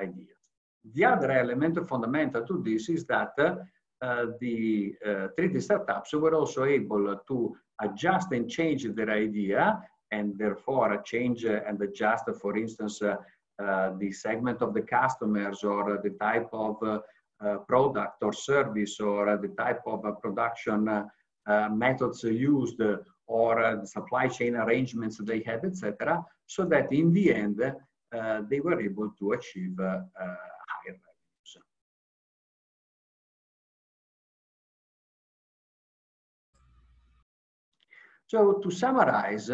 Speaker 6: ideas. The other element fundamental to this is that the treated startups were also able to adjust and change their idea, and therefore change and adjust, for instance, the segment of the customers, or the type of product or service, or the type of production methods used, or the supply chain arrangements they had, etc., so that in the end they were able to achieve higher revenues. So to summarize,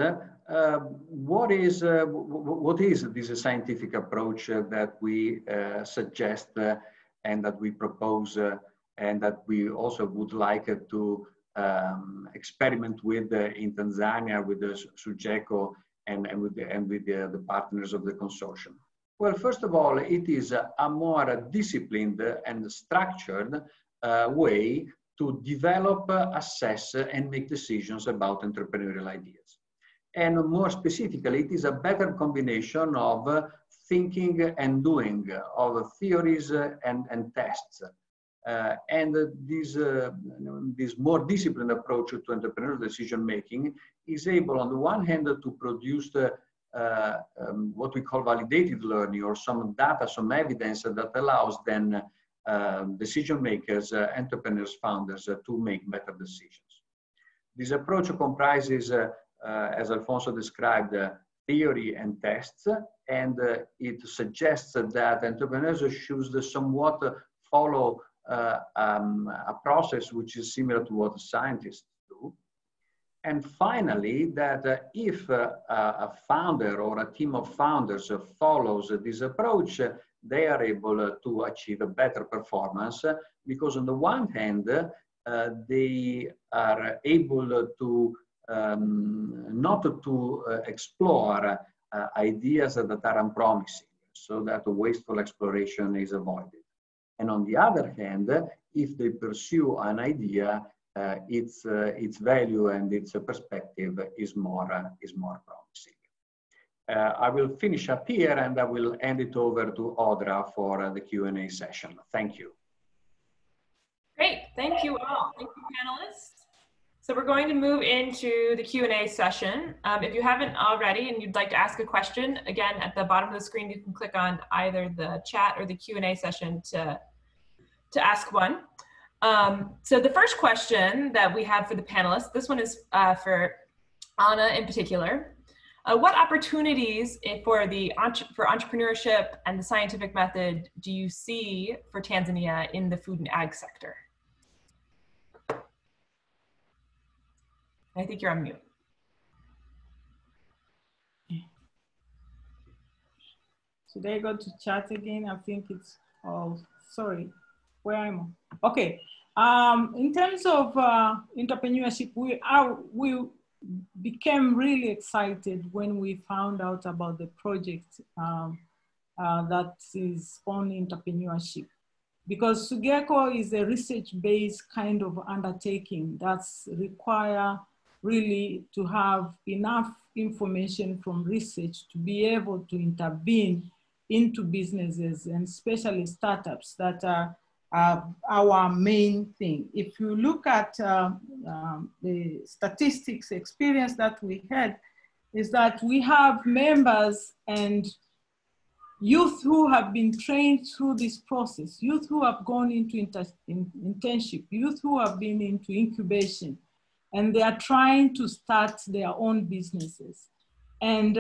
Speaker 6: what is this scientific approach that we suggest and that we propose and that we also would like to experiment with in Tanzania with the SUGECO and with the partners of the consortium? Well, first of all, it is a more disciplined and structured way to develop, assess, and make decisions about entrepreneurial ideas. And more specifically, it is a better combination of thinking and doing, of theories and tests. This more disciplined approach to entrepreneurial decision-making is able, on the one hand, to produce what we call validated learning, or some data, some evidence that allows then decision makers, entrepreneurs, founders to make better decisions. This approach comprises, as Alfonso described, theory and tests, and it suggests that entrepreneurs should somewhat follow a process which is similar to what scientists do. And finally, that if a founder or a team of founders follows this approach, they are able to achieve a better performance, because on the one hand, they are able to not to explore ideas that are unpromising, so that wasteful exploration is avoided. And on the other hand, if they pursue an idea, its value and its perspective is more promising. I will finish up here, and I will hand it over to Audra for the Q&A session. Thank you.
Speaker 1: Great, thank you all. Thank you, panelists. So we're going to move into the Q&A session. If you haven't already and you'd like to ask a question, again, at the bottom of the screen, you can click on either the chat or the Q&A session to ask one. So the first question that we have for the panelists, this one is for Anna in particular. What opportunities for entrepreneurship and the scientific method do you see for Tanzania in the food and ag sector? I think you're on mute.
Speaker 4: Should I go to chat again? I think it's, oh, sorry, where am I? Okay, in terms of entrepreneurship, we became really excited when we found out about the project that is on entrepreneurship. Because SUGECO is a research-based kind of undertaking that's require really to have enough information from research to be able to intervene into businesses, and especially startups that are our main thing. If you look at the statistics experience that we had, is that we have members and youth who have been trained through this process, youth who have gone into internship, youth who have been into incubation, and they are trying to start their own businesses. And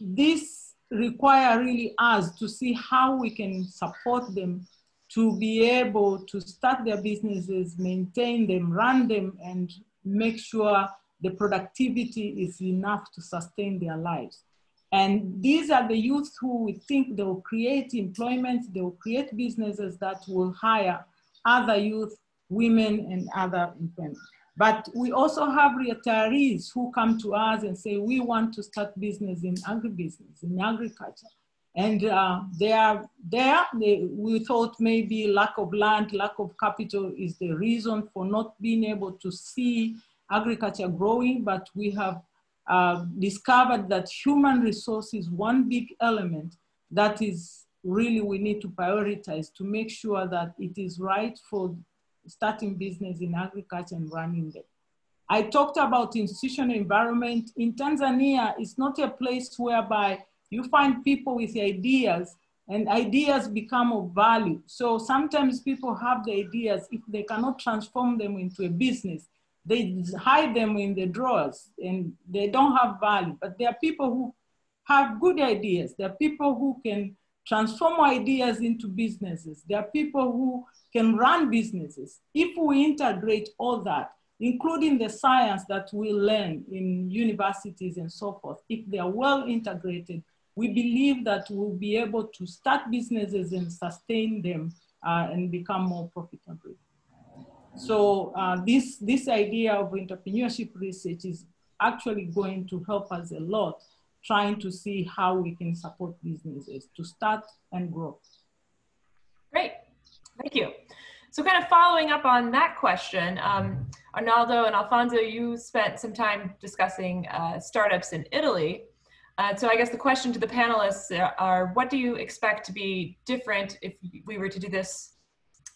Speaker 4: this require really us to see how we can support them to be able to start their businesses, maintain them, run them, and make sure the productivity is enough to sustain their lives. And these are the youth who we think they will create employment, they will create businesses that will hire other youth, women, and other employment. But we also have retirees who come to us and say, we want to start business in agribusiness, in agriculture. And we thought maybe lack of land, lack of capital is the reason for not being able to see agriculture growing, but we have discovered that human resource is one big element that is really we need to prioritize to make sure that it is right for starting business in agriculture and running them. I talked about institutional environment. In Tanzania, it's not a place whereby you find people with ideas and ideas become of value. So sometimes people have the ideas, if they cannot transform them into a business, they hide them in the drawers and they don't have value. But there are people who have good ideas. There are people who can transform ideas into businesses. There are people who can run businesses. If we integrate all that, including the science that we learn in universities and so forth, if they are well integrated, we believe that we'll be able to start businesses and sustain them and become more profitable. So this idea of entrepreneurship research is actually going to help us a lot, trying to see how we can support businesses to start and grow.
Speaker 1: Great, thank you. So kind of following up on that question, Arnaldo and Alfonso, you spent some time discussing startups in Italy. So I guess the question to the panelists are, what do you expect to be different if we were to do this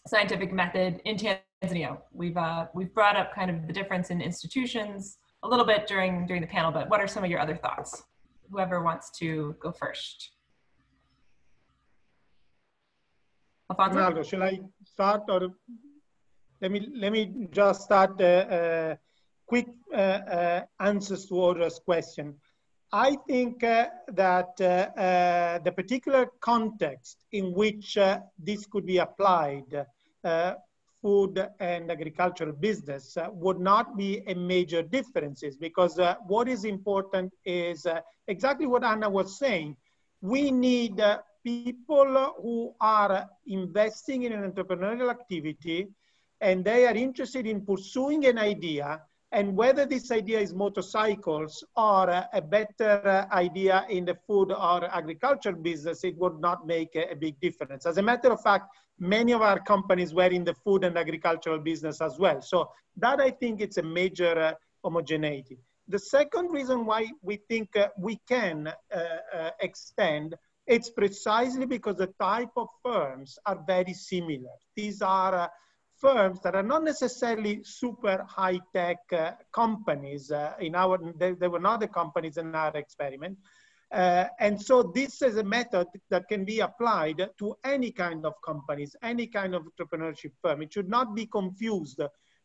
Speaker 1: scientific method in Tanzania? We've brought up kind of the difference in institutions a little bit during the panel, but what are some of your other thoughts? Whoever wants to go first. Alfonso?
Speaker 5: Ronaldo, shall I start, or let me just start quick answers to Audra's question. I think that the particular context in which this could be applied, food and agricultural business, would not be a major differences, because what is important is exactly what Anna was saying. We need people who are investing in an entrepreneurial activity, and they are interested in pursuing an idea, and whether this idea is motorcycles or a better idea in the food or agriculture business, it would not make a big difference. As a matter of fact, many of our companies were in the food and agricultural business as well. So that, I think, it's a major homogeneity. The second reason why we think we can extend, it's precisely because the type of firms are very similar. These are firms that are not necessarily super high-tech companies. They were not the companies in our experiment. And so this is a method that can be applied to any kind of companies, any kind of entrepreneurship firm. It should not be confused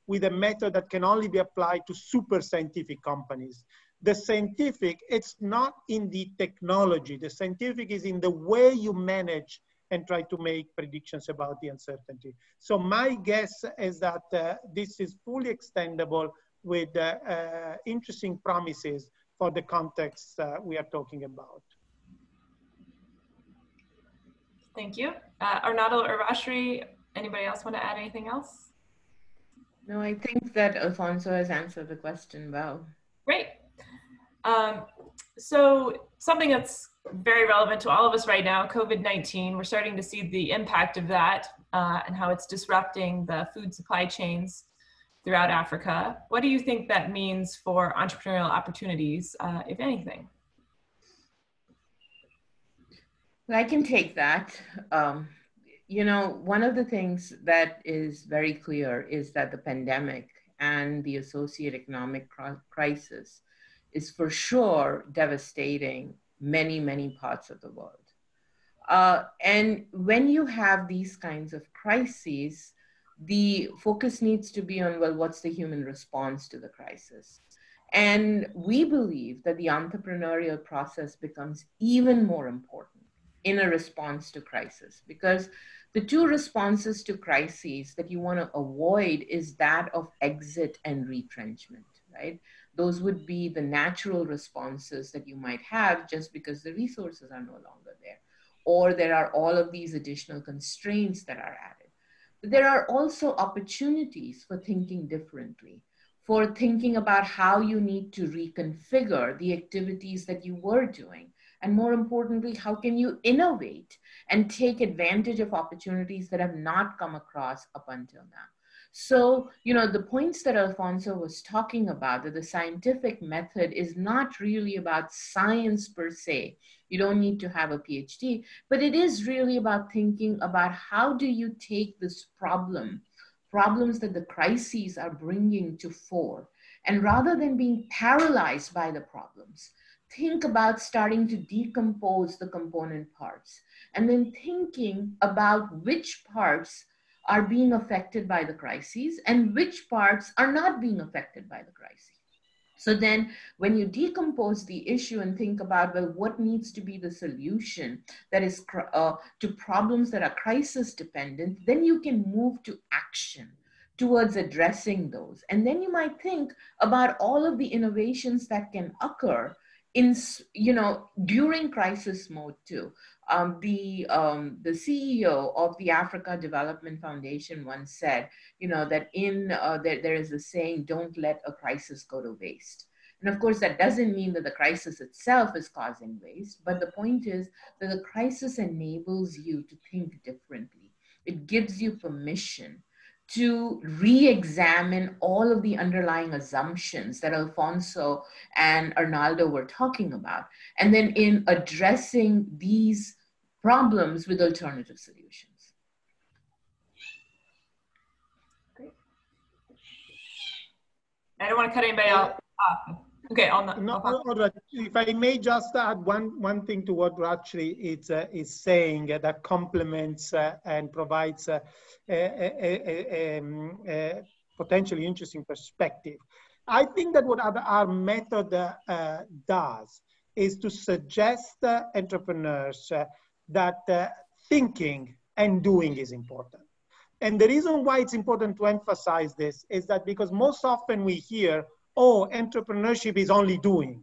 Speaker 5: with a method that can only be applied to super scientific companies. The scientific, it's not in the technology. The scientific is in the way you manage and try to make predictions about the uncertainty. So my guess is that this is fully extendable with interesting promises for the context we are talking about.
Speaker 1: Thank you. Arnaldo or Rashri, anybody else want to add anything else?
Speaker 3: No, I think that Alfonso has answered the question well.
Speaker 1: Great. So something that's very relevant to all of us right now, COVID-19, we're starting to see the impact of that and how it's disrupting the food supply chains throughout Africa. What do you think that means for entrepreneurial opportunities, if anything?
Speaker 3: Well, I can take that. You know, one of the things that is very clear is that the pandemic and the associated economic crisis is for sure devastating many, many parts of the world. And when you have these kinds of crises, the focus needs to be on, well, what's the human response to the crisis? And we believe that the entrepreneurial process becomes even more important in a response to crisis, because the two responses to crises that you want to avoid is that of exit and retrenchment, right? Those would be the natural responses that you might have just because the resources are no longer there, or there are all of these additional constraints that are added. But there are also opportunities for thinking differently, for thinking about how you need to reconfigure the activities that you were doing. And more importantly, how can you innovate and take advantage of opportunities that have not come across up until now? So, you know, the points that Alfonso was talking about, that the scientific method is not really about science per se. You don't need to have a PhD, but it is really about thinking about how do you take this problems that the crises are bringing to fore, and rather than being paralyzed by the problems, think about starting to decompose the component parts, and then thinking about which parts are being affected by the crises and which parts are not being affected by the crises. So then when you decompose the issue and think about, well, what needs to be the solution that is to problems that are crisis dependent, then you can move to action, towards addressing those. And then you might think about all of the innovations that can occur in, during crisis mode too. The CEO of the Africa Development Foundation once said, that there is a saying, don't let a crisis go to waste. And of course, that doesn't mean that the crisis itself is causing waste, but the point is that the crisis enables you to think differently. It gives you permission to re-examine all of the underlying assumptions that Alfonso and Arnaldo were talking about, and then in addressing these problems with alternative solutions.
Speaker 1: Great. I don't want to cut anybody off. Okay,
Speaker 5: if I may just add one thing to what Rachli is saying that complements and provides a potentially interesting perspective. I think that what our method does is to suggest entrepreneurs that thinking and doing is important. And the reason why it's important to emphasize this is that because most often we hear, oh, entrepreneurship is only doing.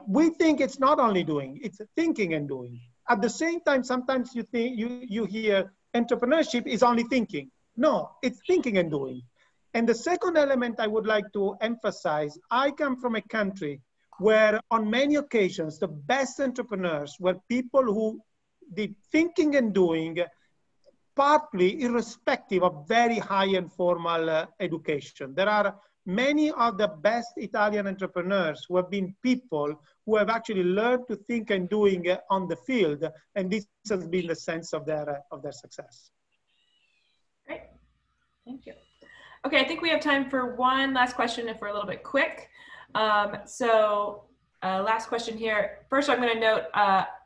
Speaker 5: We think it's not only doing, it's thinking and doing. At the same time, sometimes you hear entrepreneurship is only thinking. No, it's thinking and doing. And the second element I would like to emphasize, I come from a country where on many occasions, the best entrepreneurs were people who did thinking and doing partly irrespective of very high and formal education. There are many of the best Italian entrepreneurs who have been people who have actually learned to think and doing on the field, and this has been the sense of their success.
Speaker 1: Great, thank you. Okay, I think we have time for one last question if we're a little bit quick. Last question here. First, I'm going to note,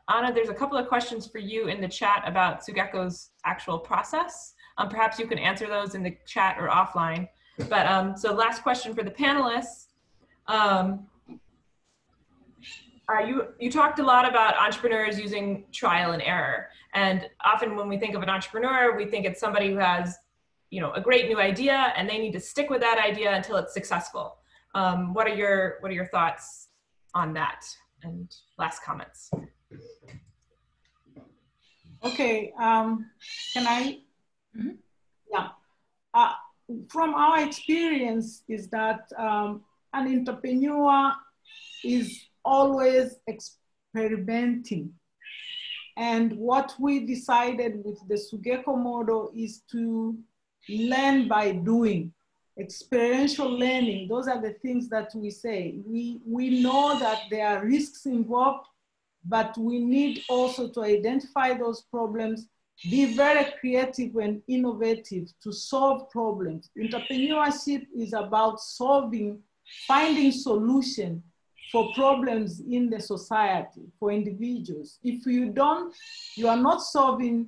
Speaker 1: Anna, there's a couple of questions for you in the chat about Sugeko's actual process. Perhaps you can answer those in the chat or offline. But so last question for the panelists. You talked a lot about entrepreneurs using trial and error. And often when we think of an entrepreneur, we think it's somebody who has, a great new idea and they need to stick with that idea until it's successful. What are your thoughts on that? And last comments.
Speaker 4: Okay, can I?
Speaker 3: Mm-hmm.
Speaker 4: Yeah. From our experience is that an entrepreneur is always experimenting. And what we decided with the Sugeko model is to learn by doing, experiential learning. Those are the things that we say. We know that there are risks involved, but we need also to identify those problems, be very creative and innovative to solve problems. Entrepreneurship is about finding solutions for problems in the society, for individuals. If you are not solving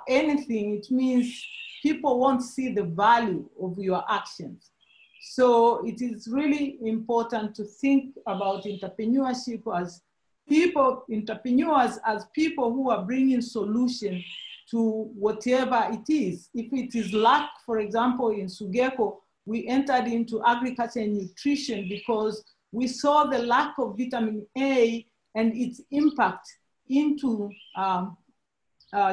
Speaker 4: anything, it means people won't see the value of your actions. So it is really important to think about entrepreneurship as entrepreneurs as people who are bringing solutions to whatever it is. If it is lack, for example, in Sugeko, we entered into agriculture and nutrition because we saw the lack of vitamin A and its impact into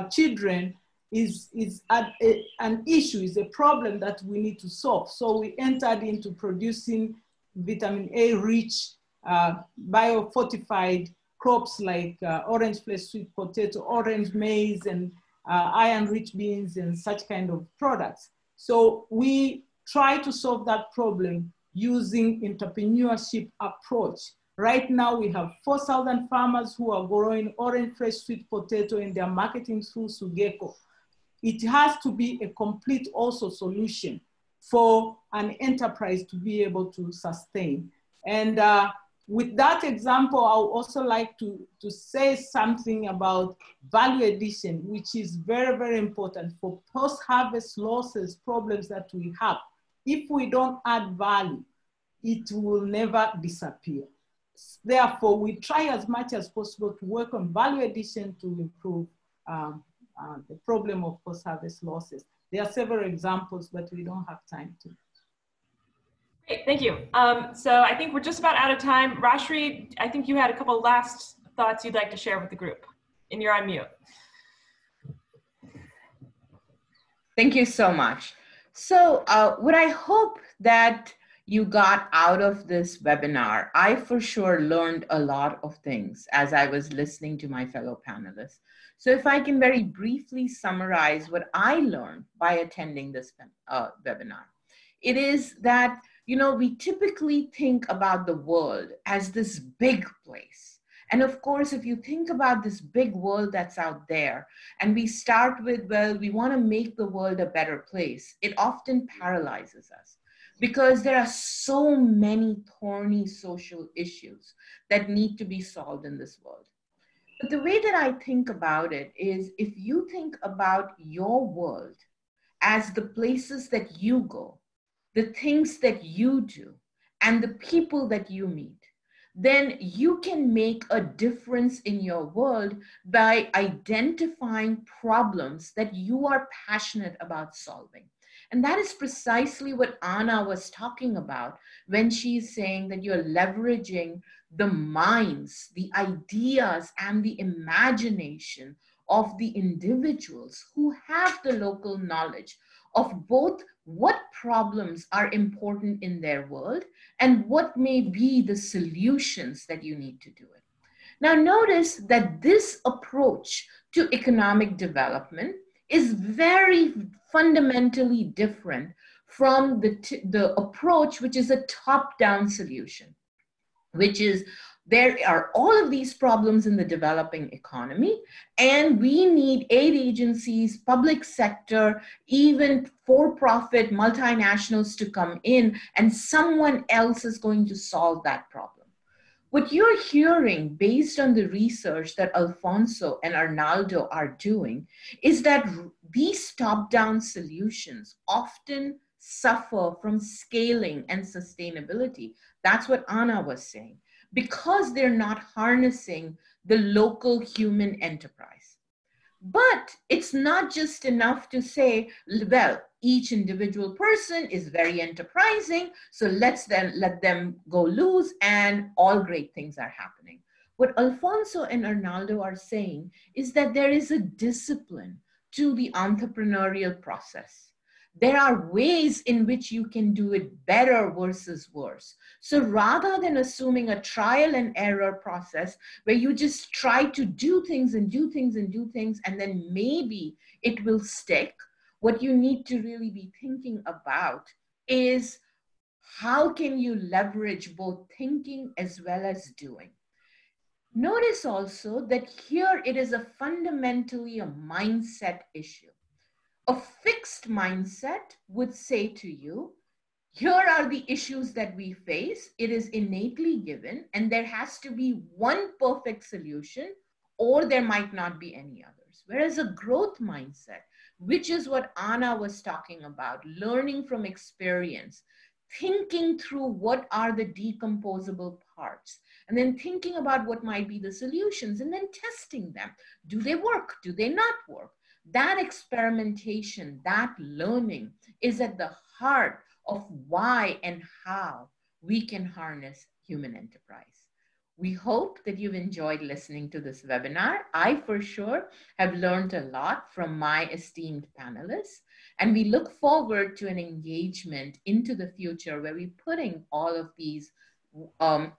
Speaker 4: children is an issue, is a problem that we need to solve. So we entered into producing vitamin A rich, biofortified crops like orange flesh sweet potato, orange maize, and iron-rich beans and such kind of products. So we try to solve that problem using entrepreneurship approach. Right now we have 4,000 farmers who are growing orange fresh sweet potato and they're marketing through Sugeko. It has to be a complete also solution for an enterprise to be able to sustain. And with that example, I would also like to say something about value addition, which is very, very important for post-harvest losses problems that we have. If we don't add value, it will never disappear. Therefore, we try as much as possible to work on value addition to improve the problem of post-harvest losses. There are several examples, but we don't have time to.
Speaker 1: Great, thank you. So I think we're just about out of time. Rashri, I think you had a couple last thoughts you'd like to share with the group, and you're on mute.
Speaker 3: Thank you so much. So what I hope that you got out of this webinar, I for sure learned a lot of things as I was listening to my fellow panelists. So if I can very briefly summarize what I learned by attending this webinar, it is that, you know, we typically think about the world as this big place. And of course, if you think about this big world that's out there, and we start with, well, we want to make the world a better place, it often paralyzes us because there are so many thorny social issues that need to be solved in this world. But the way that I think about it is, if you think about your world as the places that you go, the things that you do, and the people that you meet, then you can make a difference in your world by identifying problems that you are passionate about solving. And that is precisely what Anna was talking about when she's saying that you're leveraging the minds, the ideas, and the imagination of the individuals who have the local knowledge of both what problems are important in their world and what may be the solutions that you need to do it. Now notice that this approach to economic development is very fundamentally different from the approach which is a top-down solution, which is there are all of these problems in the developing economy, and we need aid agencies, public sector, even for-profit multinationals to come in, and someone else is going to solve that problem. What you're hearing based on the research that Alfonso and Arnaldo are doing is that these top-down solutions often suffer from scaling and sustainability. That's what Anna was saying, because they're not harnessing the local human enterprise. But it's not just enough to say, well, each individual person is very enterprising, so let them go loose and all great things are happening. What Alfonso and Arnaldo are saying is that there is a discipline to the entrepreneurial process. There are ways in which you can do it better versus worse. So rather than assuming a trial and error process where you just try to do things and do things and do things, and then maybe it will stick, what you need to really be thinking about is how can you leverage both thinking as well as doing. Notice also that here it is fundamentally a mindset issue. A fixed mindset would say to you, here are the issues that we face. It is innately given, and there has to be one perfect solution, or there might not be any others. Whereas a growth mindset, which is what Anna was talking about, learning from experience, thinking through what are the decomposable parts, and then thinking about what might be the solutions, and then testing them. Do they work? Do they not work? That experimentation, that learning is at the heart of why and how we can harness human enterprise. We hope that you've enjoyed listening to this webinar. I for sure have learned a lot from my esteemed panelists, and we look forward to an engagement into the future where we're putting all of these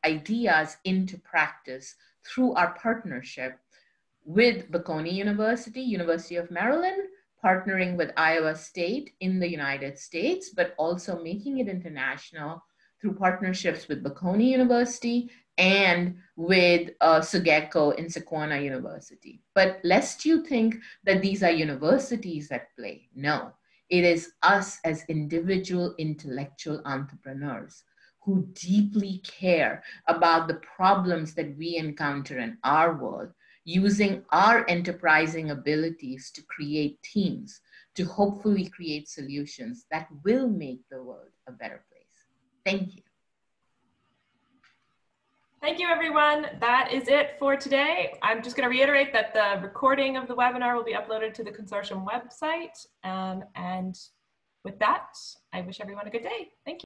Speaker 3: ideas into practice through our partnership with Bocconi University, University of Maryland, partnering with Iowa State in the United States, but also making it international through partnerships with Bocconi University and with Sugeko in Sequana University. But lest you think that these are universities at play, no, it is us as individual intellectual entrepreneurs who deeply care about the problems that we encounter in our world, using our enterprising abilities to create teams, to hopefully create solutions that will make the world a better place. Thank you.
Speaker 1: Thank Thank you, everyone. That is it for today. I'm just going to reiterate that the recording of the webinar will be uploaded to the Consortium website. And with that, I wish everyone a good day. Thank you.